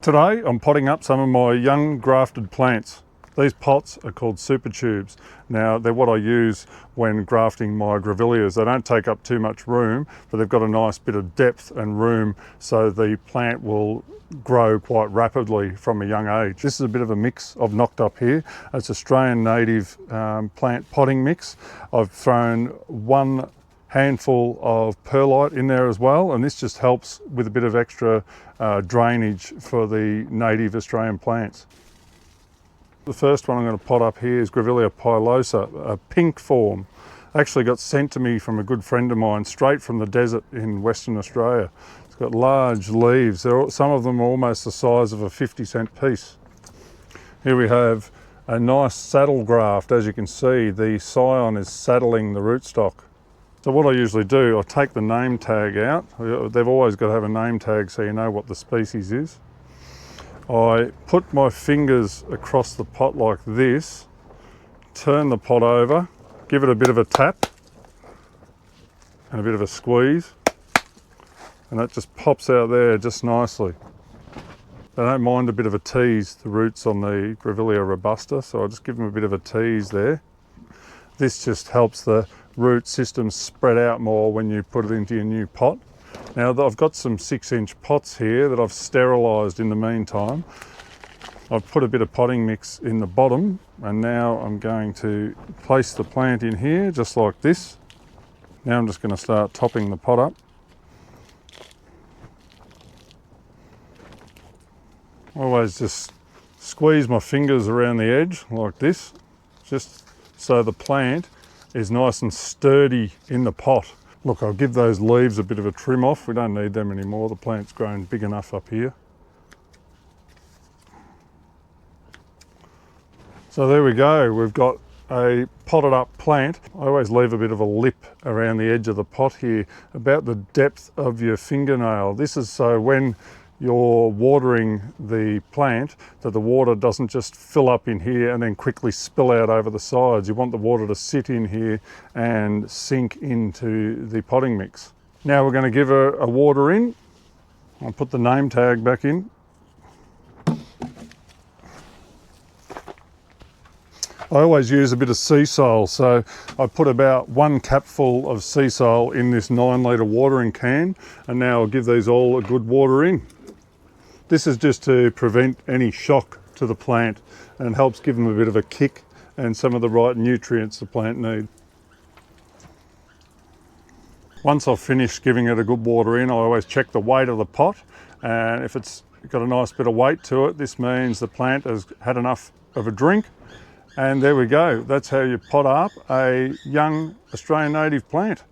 Today I'm potting up some of my young grafted plants. These pots are called super tubes. Now they're what I use when grafting my Grevilleas. They don't take up too much room, but they've got a nice bit of depth and room so the plant will grow quite rapidly from a young age. This is a bit of a mix I've knocked up here. It's Australian native plant potting mix. I've thrown one handful of perlite in there as well, and this just helps with a bit of extra drainage for the native Australian plants. The first one I'm going to pot up here is Grevillea pilosa, a pink form. Actually got sent to me from a good friend of mine straight from the desert in Western Australia. It's got large leaves. Some of them are almost the size of a 50-cent piece. Here we have a nice saddle graft. As you can see, the scion is saddling the rootstock. So what I usually do, I take the name tag out. They've always got to have a name tag so you know what the species is. I put my fingers across the pot like this, turn the pot over, give it a bit of a tap and a bit of a squeeze, and that just pops out there just nicely. They don't mind a bit of a tease, the roots on the Grevillea robusta, so I just give them a bit of a tease there. This just helps the root system spread out more when you put it into your new pot. Now I've got some 6-inch pots here that I've sterilised in the meantime. I've put a bit of potting mix in the bottom, and now I'm going to place the plant in here just like this. Now I'm just going to start topping the pot up. I always just squeeze my fingers around the edge like this, just so the plant is nice and sturdy in the pot. Look, I'll give those leaves a bit of a trim off. We don't need them anymore. The plant's grown big enough up here. So there we go. We've got a potted up plant. I always leave a bit of a lip around the edge of the pot here, about the depth of your fingernail. This is so when you're watering the plant that the water doesn't just fill up in here and then quickly spill out over the sides. You want the water to sit in here and sink into the potting mix. Now we're going to give a water in. I'll put the name tag back in. I always use a bit of sea salt, so I put about 1 capful of sea salt in this 9-litre watering can, and now I'll give these all a good water in. This is just to prevent any shock to the plant and helps give them a bit of a kick and some of the right nutrients the plant needs. Once I've finished giving it a good water in, I always check the weight of the pot, and if it's got a nice bit of weight to it, this means the plant has had enough of a drink. And there we go. That's how you pot up a young Australian native plant.